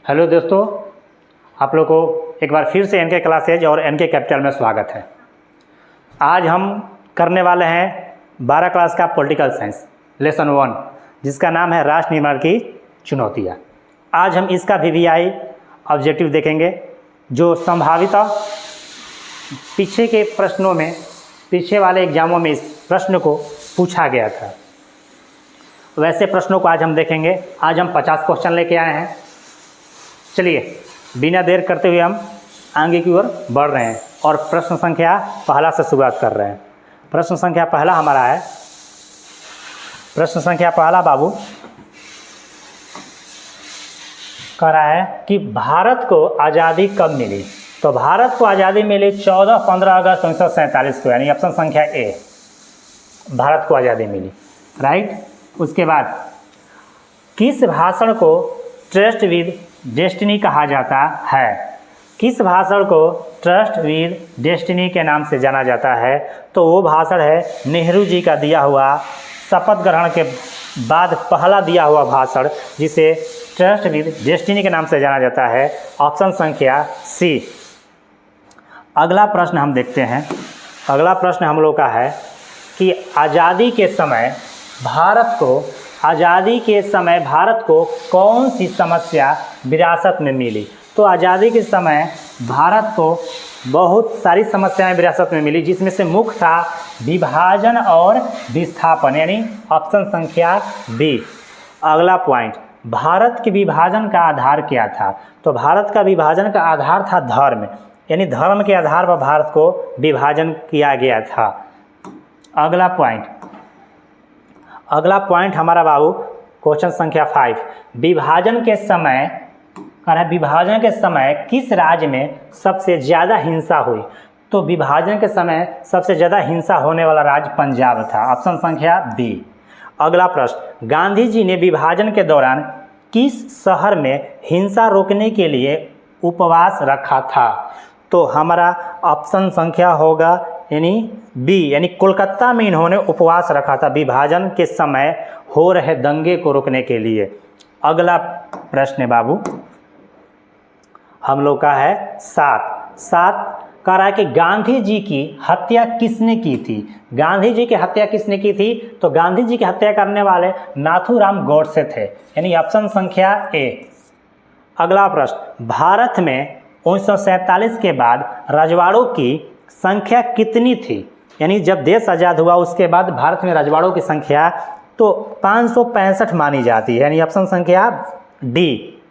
Hello दोस्तों, आप लोग को एक बार फिर से एनके क्लासेज और एनके कैपिटल में स्वागत है। आज हम करने वाले हैं 12 क्लास का पॉलिटिकल साइंस लेसन 1, जिसका नाम है राष्ट्र निर्माण की चुनौतियाँ। आज हम इसका VVI ऑब्जेक्टिव देखेंगे, जो संभावित पीछे के प्रश्नों में, पीछे वाले एग्जामों में इस प्रश्न को पूछा गया था। वैसे प्रश्नों को आज हम देखेंगे। आज हम 50 क्वेश्चन लेके आए हैं। चलिए बिना देर करते हुए हम आगे की ओर बढ़ रहे हैं और प्रश्न संख्या पहला से शुरुआत कर रहे हैं। प्रश्न संख्या पहला हमारा है, प्रश्न संख्या पहला बाबू कह रहा है कि भारत को आज़ादी कब मिली। तो भारत को आज़ादी मिली 14-15 अगस्त 1947 को, यानी ऑप्शन संख्या ए, भारत को आज़ादी मिली, राइट। उसके बाद किस भाषण को ट्रस्ट विद डेस्टिनी कहा जाता है। किस भाषण को ट्रस्ट विद डेस्टिनी के नाम से जाना जाता है। तो वो भाषण है नेहरू जी का दिया हुआ शपथ ग्रहण के बाद पहला दिया हुआ भाषण, जिसे ट्रस्ट विद डेस्टिनी के नाम से जाना जाता है, ऑप्शन संख्या सी। अगला प्रश्न हम देखते हैं। अगला प्रश्न हम लोग का है कि आज़ादी के समय भारत को कौन सी समस्या विरासत में मिली। तो आज़ादी के समय भारत को बहुत सारी समस्याएं विरासत में मिली, जिसमें से मुख्य था विभाजन और विस्थापन, यानी ऑप्शन संख्या बी। अगला पॉइंट, भारत के विभाजन का आधार क्या था। तो भारत का विभाजन का आधार था धर्म, यानी धर्म के आधार पर भारत को विभाजन किया गया था। अगला पॉइंट हमारा बाबू क्वेश्चन संख्या 5, विभाजन के समय किस राज्य में सबसे ज़्यादा हिंसा हुई। तो विभाजन के समय सबसे ज़्यादा हिंसा होने वाला राज्य पंजाब था, ऑप्शन संख्या बी। अगला प्रश्न, गांधी जी ने विभाजन के दौरान किस शहर में हिंसा रोकने के लिए उपवास रखा था। तो हमारा ऑप्शन संख्या होगा यानी बी, यानी कोलकाता में इन्होंने उपवास रखा था विभाजन के समय हो रहे दंगे को रोकने के लिए। अगला प्रश्न बाबू हम लोग का है 7 कह रहा है कि गांधी जी की हत्या किसने की थी। गांधी जी की हत्या किसने की थी। तो गांधी जी की हत्या करने वाले नाथूराम गोडसे थे, यानी ऑप्शन संख्या ए। अगला प्रश्न, भारत में 1947 के बाद रजवाड़ों की संख्या कितनी थी। यानी जब देश आज़ाद हुआ उसके बाद भारत में रजवाड़ों की संख्या तो 565 मानी जाती है, यानी ऑप्शन संख्या डी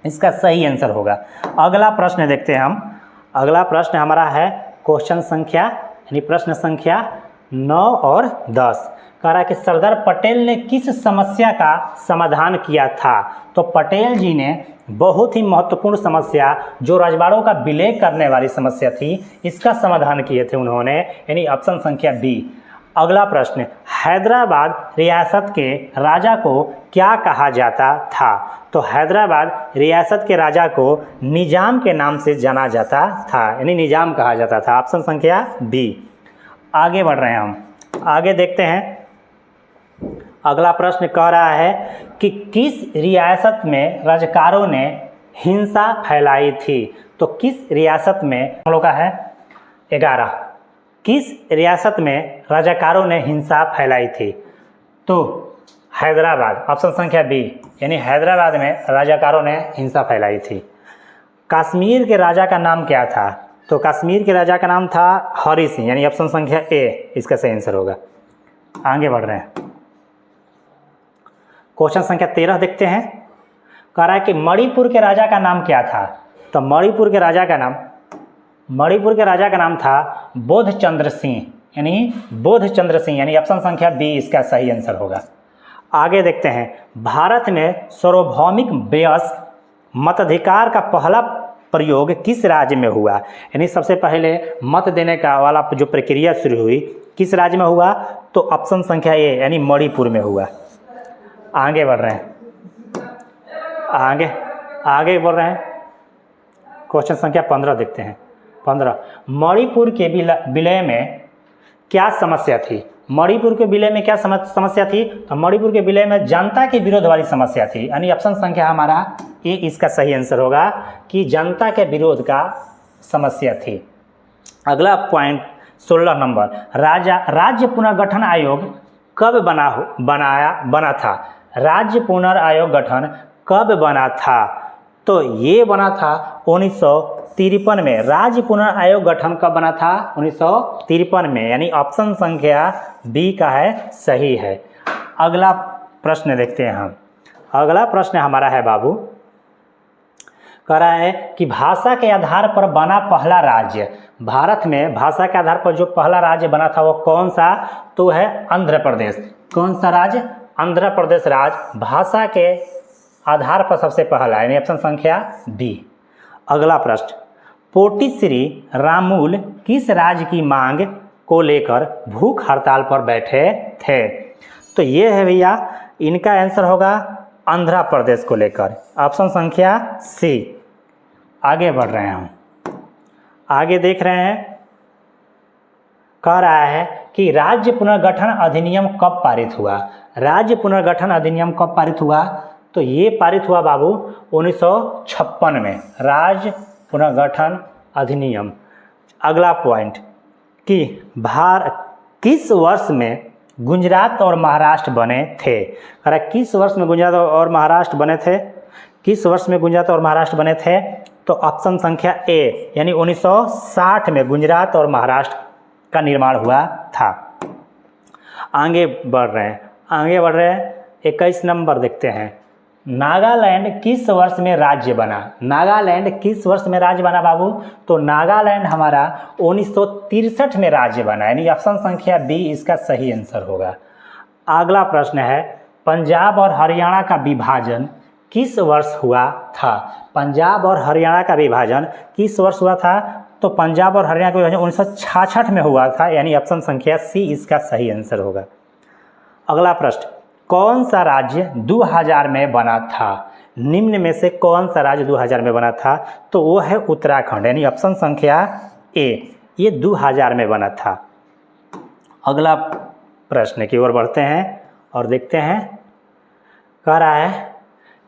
इसका सही आंसर होगा। अगला प्रश्न देखते हैं हम। अगला प्रश्न हमारा है क्वेश्चन संख्या यानी प्रश्न संख्या 9 और 10। कह रहा है कि सरदार पटेल ने किस समस्या का समाधान किया था। तो पटेल जी ने बहुत ही महत्वपूर्ण समस्या, जो रजवाड़ों का विलय करने वाली समस्या थी, इसका समाधान किए थे उन्होंने, यानी ऑप्शन संख्या बी। अगला प्रश्न, हैदराबाद रियासत के राजा को क्या कहा जाता था। तो हैदराबाद रियासत के राजा को निजाम के नाम से जाना जाता था, यानी निजाम कहा जाता था, ऑप्शन संख्या बी। आगे बढ़ रहे हैं हम, आगे देखते हैं। अगला प्रश्न कह रहा है कि किस रियासत में रजकारों ने हिंसा फैलाई थी। तो किस रियासत में हम लोग का है 11, किस रियासत में रजाकारों ने हिंसा फैलाई थी। तो हैदराबाद, ऑप्शन संख्या बी, यानी हैदराबाद में रजाकारों ने हिंसा फैलाई थी। कश्मीर के राजा का नाम क्या था। तो कश्मीर के राजा का नाम था हरि सिंह, यानी ऑप्शन संख्या ए इसका सही आंसर होगा। आगे बढ़ रहे हैं, क्वेश्चन संख्या 13 देखते हैं। कह रहा है कि मणिपुर के राजा का नाम क्या था। तो मणिपुर के राजा का नाम था बोधचंद्र सिंह, यानी ऑप्शन संख्या बी इसका सही आंसर होगा। आगे देखते हैं, भारत में सार्वभौमिक वयस्क मताधिकार का पहला प्रयोग किस राज्य में हुआ। यानी सबसे पहले मत देने का वाला जो प्रक्रिया शुरू हुई किस राज्य में हुआ। तो ऑप्शन संख्या ए, यानी मणिपुर में हुआ। आगे बढ़ रहे हैं, आगे बढ़ रहे हैं, क्वेश्चन संख्या 15 देखते हैं। 15, मणिपुर के विलय में क्या समस्या थी। मणिपुर के विलय में क्या समस्या थी? तो मणिपुर के विलय में जनता के विरोध वाली समस्या थी, यानी ऑप्शन संख्या हमारा ए इसका सही आंसर होगा कि जनता के विरोध का समस्या थी। अगला पॉइंट 16 नंबर, राज्य पुनर्गठन आयोग कब बना था? राज्य पुनर्आयोग गठन कब बना था? तो ये बना था 1953 में। राज्य पुनर्आयोग गठन कब बना था? 1953 में, यानी ऑप्शन संख्या बी का है सही है। अगला प्रश्न देखते हैं हम। अगला प्रश्न हमारा है बाबू, कह रहा है कि भाषा के आधार पर बना पहला राज्य। भारत में भाषा के आधार पर जो पहला राज्य बना था वो कौन सा? तो है आंध्र प्रदेश। कौन सा राज्य? आंध्र प्रदेश राज्य भाषा के आधार पर सबसे पहला, यानी ऑप्शन संख्या बी। अगला प्रश्न, पोटिश्री रामूल किस राज्य की मांग को लेकर भूख हड़ताल पर बैठे थे? तो ये है भैया, इनका आंसर होगा आंध्र प्रदेश को लेकर, ऑप्शन संख्या सी। आगे बढ़ रहे हैं हम, आगे देख रहे हैं, कह रहा है कि राज्य पुनर्गठन अधिनियम कब पारित हुआ? राज्य पुनर्गठन अधिनियम कब पारित हुआ? तो ये पारित हुआ बाबू 1956 में, राज्य पुनर्गठन अधिनियम। अगला पॉइंट कि किस वर्ष में गुजरात और महाराष्ट्र बने थे? अरे किस वर्ष में गुजरात और महाराष्ट्र बने थे? किस वर्ष में गुजरात और महाराष्ट्र बने थे? तो ऑप्शन संख्या ए, यानी 1960 में गुजरात और महाराष्ट्र का निर्माण हुआ था। आगे बढ़ रहे हैं 21 नंबर देखते हैं। नागालैंड किस वर्ष में राज्य बना? नागालैंड किस वर्ष में राज्य बना बाबू? तो नागालैंड हमारा 1963 में राज्य बना, यानी ऑप्शन संख्या बी इसका सही आंसर होगा। अगला प्रश्न है, पंजाब और हरियाणा का विभाजन किस वर्ष हुआ था? पंजाब और हरियाणा का विभाजन किस वर्ष हुआ था? तो पंजाब और हरियाणा का विभाजन 1966 में हुआ था, यानी ऑप्शन संख्या सी इसका सही आंसर होगा। अगला प्रश्न, कौन सा राज्य 2000 में बना था? निम्न में से कौन सा राज्य 2000 में बना था? तो वो है उत्तराखंड, यानी ऑप्शन संख्या ए, ये 2000 में बना था। अगला प्रश्न की ओर बढ़ते हैं और देखते हैं, कह रहा है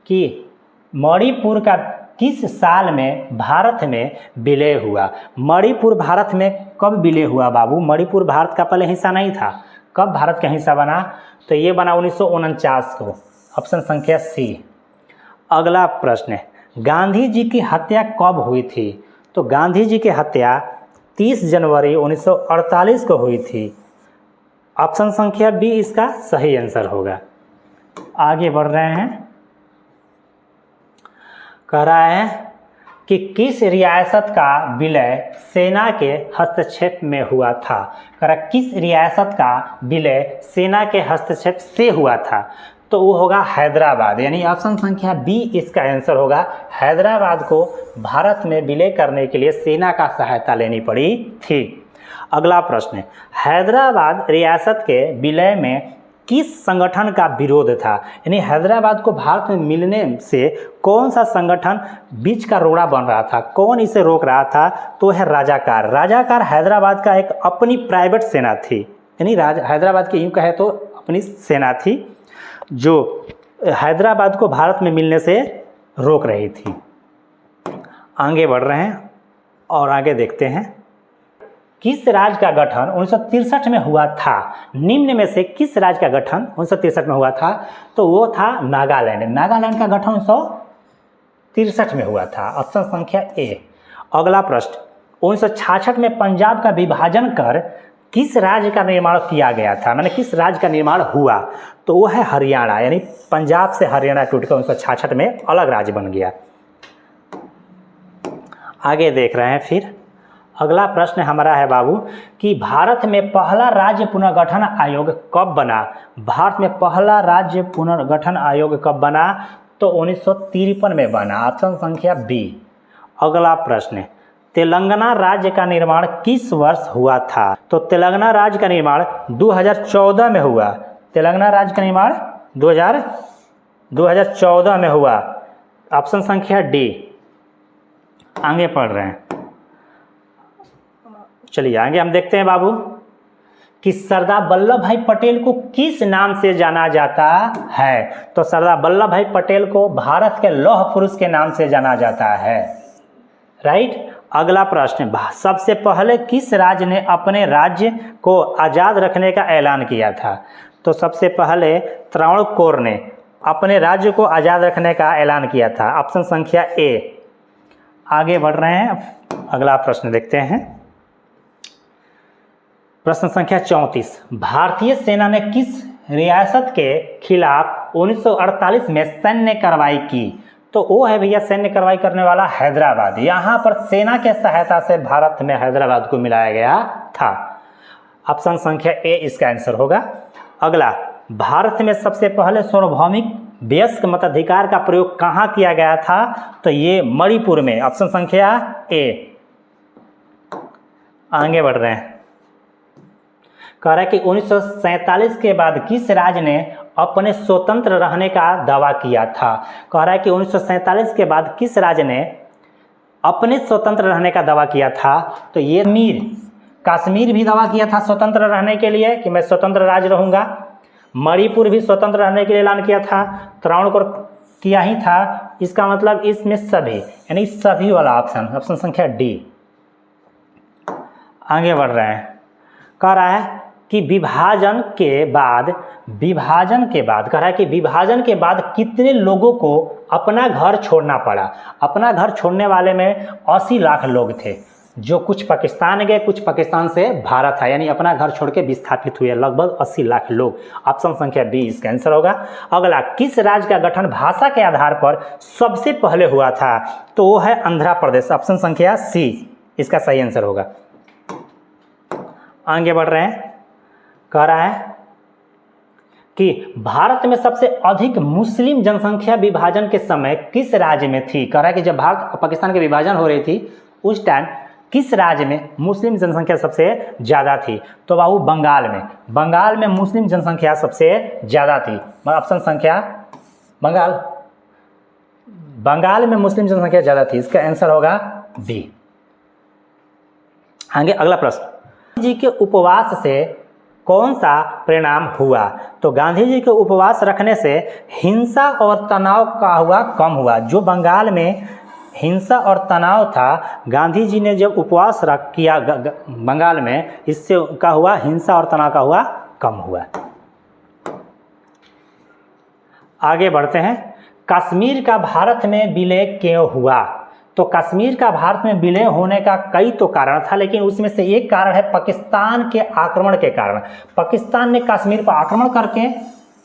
कि मणिपुर का किस साल में भारत में विलय हुआ? मणिपुर भारत में कब विलय हुआ बाबू? मणिपुर भारत का पहले हिस्सा नहीं था। कब भारत का हिस्सा बना? तो ये बना 1949 को, ऑप्शन संख्या सी। अगला प्रश्न है, गांधी जी की हत्या कब हुई थी? तो गांधी जी की हत्या 30 जनवरी 1948 को हुई थी, ऑप्शन संख्या बी इसका सही आंसर होगा। आगे बढ़ रहे हैं, कह रहा है कि किस रियासत का विलय सेना के हस्तक्षेप में हुआ था? कह रहा किस रियासत का विलय सेना के हस्तक्षेप से हुआ था? तो वो होगा हैदराबाद, यानी ऑप्शन संख्या बी इसका आंसर होगा। हैदराबाद को भारत में विलय करने के लिए सेना का सहायता लेनी पड़ी थी। अगला प्रश्न, हैदराबाद रियासत के विलय में किस संगठन का विरोध था? यानी हैदराबाद को भारत में मिलने से कौन सा संगठन बीच का रोड़ा बन रहा था? कौन इसे रोक रहा था? तो है राजाकार। राजाकार हैदराबाद का एक अपनी प्राइवेट सेना थी, यानी हैदराबाद की यूँ कहे तो अपनी सेना थी जो हैदराबाद को भारत में मिलने से रोक रही थी। आगे बढ़ रहे हैं और आगे देखते हैं, किस राज्य का गठन 1963 में हुआ था? निम्न में से किस राज्य का गठन 1963 में हुआ था? तो वो था नागालैंड। नागालैंड का गठन 1963 में हुआ था, ऑप्शन संख्या ए। अगला प्रश्न, 1966 में पंजाब का विभाजन कर किस राज्य का निर्माण किया गया था? मैंने किस राज्य का निर्माण हुआ? तो वो है हरियाणा, यानी पंजाब से हरियाणा टूटकर 1966 में अलग राज्य बन गया। आगे देख रहे हैं फिर, अगला प्रश्न हमारा है बाबू कि भारत में पहला राज्य पुनर्गठन आयोग कब बना? भारत में पहला राज्य पुनर्गठन आयोग कब बना? तो 1953 में बना, ऑप्शन संख्या बी। अगला प्रश्न, तेलंगाना राज्य का निर्माण किस वर्ष हुआ था? तो तेलंगाना राज्य का निर्माण 2014 में हुआ। तेलंगाना राज्य का निर्माण 2014 में हुआ, ऑप्शन संख्या डी। आगे पढ़ रहे हैं, चलिए आगे हम देखते हैं बाबू कि सरदार वल्लभ भाई पटेल को किस नाम से जाना जाता है? तो सरदार वल्लभ भाई पटेल को भारत के लौह पुरुष के नाम से जाना जाता है। राइट। अगला प्रश्न, सबसे पहले किस राज्य ने अपने राज्य को आज़ाद रखने का ऐलान किया था? तो सबसे पहले त्रावणकोर ने अपने राज्य को आज़ाद रखने का ऐलान किया था। ऑप्शन संख्या ए। आगे बढ़ रहे हैं, अगला प्रश्न देखते हैं। प्रश्न संख्या 34, भारतीय सेना ने किस रियासत के खिलाफ 1948 में सैन्य कार्रवाई की? तो वो है भैया सैन्य कार्रवाई करने वाला हैदराबाद। यहाँ पर सेना के सहायता से भारत में हैदराबाद को मिलाया गया था। ऑप्शन संख्या ए इसका आंसर होगा। अगला, भारत में सबसे पहले सार्वभौमिक वयस्क मताधिकार का प्रयोग कहाँ किया गया था? तो ये मणिपुर में। ऑप्शन संख्या ए। आगे बढ़ रहे हैं, कह रहा है कि 1947 के बाद किस राज्य ने अपने स्वतंत्र रहने का दावा किया था? कह रहा है कि 1947 के बाद किस राज्य ने अपने स्वतंत्र रहने का दावा किया था? तो ये कश्मीर भी दावा किया था स्वतंत्र रहने के लिए कि मैं स्वतंत्र राज्य रहूँगा। मणिपुर भी स्वतंत्र रहने के लिए ऐलान किया था। त्रावणकोर किया ही था। इसका मतलब इसमें सभी, यानी सभी वाला ऑप्शन, ऑप्शन संख्या डी। आगे बढ़ रहे हैं, कह रहा है कि विभाजन के बाद कह रहा है कि विभाजन के बाद कितने लोगों को अपना घर छोड़ना पड़ा? अपना घर छोड़ने वाले में 80 लाख लोग थे, जो कुछ पाकिस्तान गए, कुछ पाकिस्तान से भारत आए, यानी अपना घर छोड़ के विस्थापित हुए लगभग 80 लाख लोग। ऑप्शन संख्या बी इसका आंसर होगा। अगला, किस राज्य का गठन भाषा के आधार पर सबसे पहले हुआ था? तो वो है आंध्र प्रदेश। ऑप्शन संख्या सी इसका सही आंसर होगा। आगे बढ़ रहे हैं, कह रहा है कि भारत में सबसे अधिक मुस्लिम जनसंख्या विभाजन के समय किस राज्य में थी? कह रहा है कि जब भारत और पाकिस्तान की विभाजन हो रही थी उस टाइम किस राज्य में मुस्लिम जनसंख्या सबसे ज़्यादा थी? तो बाबू बंगाल में। बंगाल में मुस्लिम जनसंख्या सबसे ज़्यादा थी। ऑप्शन संख्या बंगाल में मुस्लिम जनसंख्या ज़्यादा थी। इसका आंसर होगा बी। आगे अगला प्रश्न, गांधी जी के उपवास से कौन सा परिणाम हुआ? तो गांधी जी के उपवास रखने से हिंसा और तनाव का कम हुआ। जो बंगाल में हिंसा और तनाव था, गांधी जी ने जब उपवास किया बंगाल में, इससे क्या हुआ? हिंसा और तनाव का कम हुआ। आगे बढ़ते हैं, कश्मीर का भारत में विलय क्यों हुआ? तो कश्मीर का भारत में विलय होने का कई तो कारण था, लेकिन उसमें से एक कारण है पाकिस्तान के आक्रमण के कारण। पाकिस्तान ने कश्मीर पर आक्रमण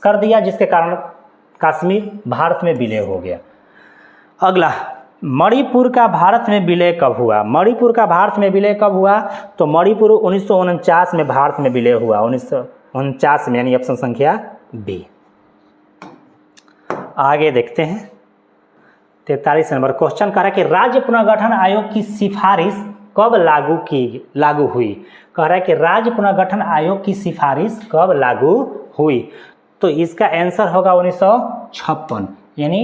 कर दिया, जिसके कारण कश्मीर भारत में विलय हो गया। अगला, मणिपुर का भारत में विलय कब हुआ? मणिपुर का भारत में विलय कब हुआ? तो मणिपुर 1949 में भारत में विलय हुआ। 1949 में, यानी ऑप्शन संख्या बी। आगे देखते हैं 43 नंबर क्वेश्चन, कह रहा है कि राज्य पुनर्गठन आयोग की सिफारिश कब लागू हुई? कह रहा है कि राज्य पुनर्गठन आयोग की सिफारिश कब लागू हुई? तो इसका आंसर होगा 1956, यानी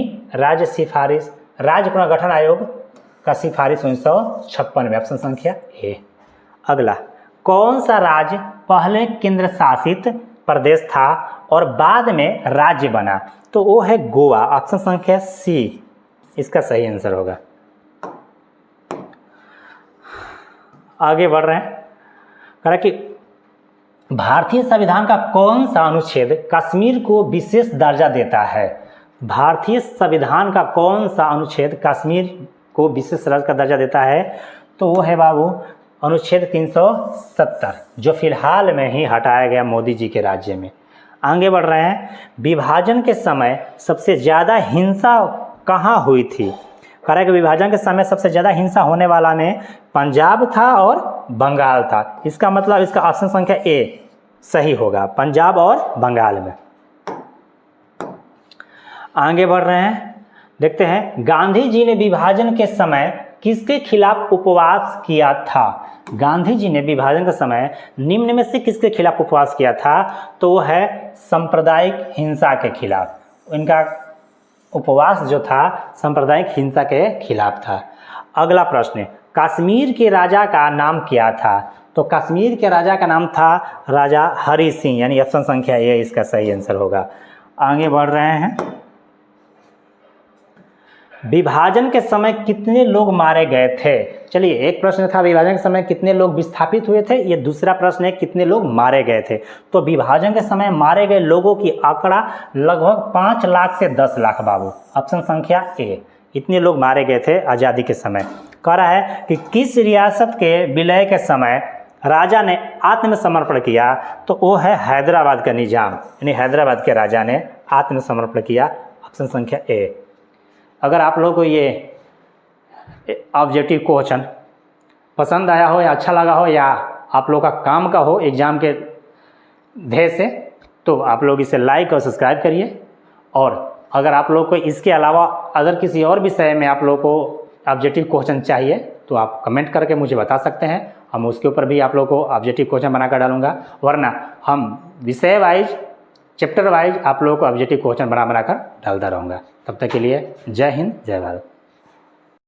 राज्य पुनर्गठन आयोग का सिफारिश 1956 में। ऑप्शन संख्या ए। अगला, कौन सा राज्य पहले केंद्र शासित प्रदेश था और बाद में राज्य बना? तो वो है गोवा। ऑप्शन संख्या सी इसका सही आंसर होगा। आगे बढ़ रहे हैं, कह रहा है कि भारतीय संविधान का कौन सा अनुच्छेद कश्मीर को विशेष दर्जा देता है? भारतीय संविधान का कौन सा अनुच्छेद कश्मीर को विशेष का दर्जा देता है? तो वो है बाबू अनुच्छेद 370, जो फिलहाल में ही हटाया गया मोदी जी के राज्य में। आगे बढ़ रहे हैं, विभाजन के समय सबसे ज़्यादा हिंसा कहाँ हुई थी? कह रहा है कि विभाजन के समय सबसे ज़्यादा हिंसा होने वाला में पंजाब था और बंगाल था। इसका मतलब इसका ऑप्शन संख्या ए सही होगा, पंजाब और बंगाल में। आगे बढ़ रहे हैं, देखते हैं, गांधी जी ने विभाजन के समय किसके खिलाफ उपवास किया था? गांधी जी ने विभाजन के समय निम्न में से किसके खिलाफ उपवास किया था? तो वो है सांप्रदायिक हिंसा के खिलाफ। इनका उपवास जो था सांप्रदायिक हिंसा के खिलाफ था। अगला प्रश्न, कश्मीर के राजा का नाम क्या था? तो कश्मीर के राजा का नाम था राजा हरि सिंह, यानी ऑप्शन संख्या ए इसका सही आंसर होगा। आगे बढ़ रहे हैं। विभाजन के समय कितने लोग मारे गए थे? चलिए, एक प्रश्न था विभाजन के समय कितने लोग विस्थापित हुए थे, ये दूसरा प्रश्न है कितने लोग मारे गए थे। तो विभाजन के समय मारे गए लोगों की आंकड़ा लगभग 5 लाख से 10 लाख बाबू, ऑप्शन संख्या ए, इतने लोग मारे गए थे आज़ादी के समय। कह रहा है कि किस रियासत के विलय के समय राजा ने आत्मसमर्पण किया? तो वो है हैदराबाद का निजाम, यानी हैदराबाद के राजा ने आत्मसमर्पण किया, ऑप्शन संख्या ए। अगर आप लोगों को ये ऑब्जेक्टिव क्वेश्चन पसंद आया हो या अच्छा लगा हो या आप लोग का काम का हो एग्ज़ाम के ध्येय से, तो आप लोग इसे लाइक और सब्सक्राइब करिए। और अगर आप लोग को इसके अलावा अगर किसी और विषय में आप लोग को ऑब्जेक्टिव क्वेश्चन चाहिए तो आप कमेंट करके मुझे बता सकते हैं, हम उसके ऊपर भी आप लोग को ऑब्जेक्टिव क्वेश्चन बनाकर डालूंगा। वरना हम विषय वाइज, चैप्टर वाइज आप लोगों को ऑब्जेक्टिव क्वेश्चन बनाकर डालता रहूँगा। तब तक के लिए जय हिंद, जय भारत।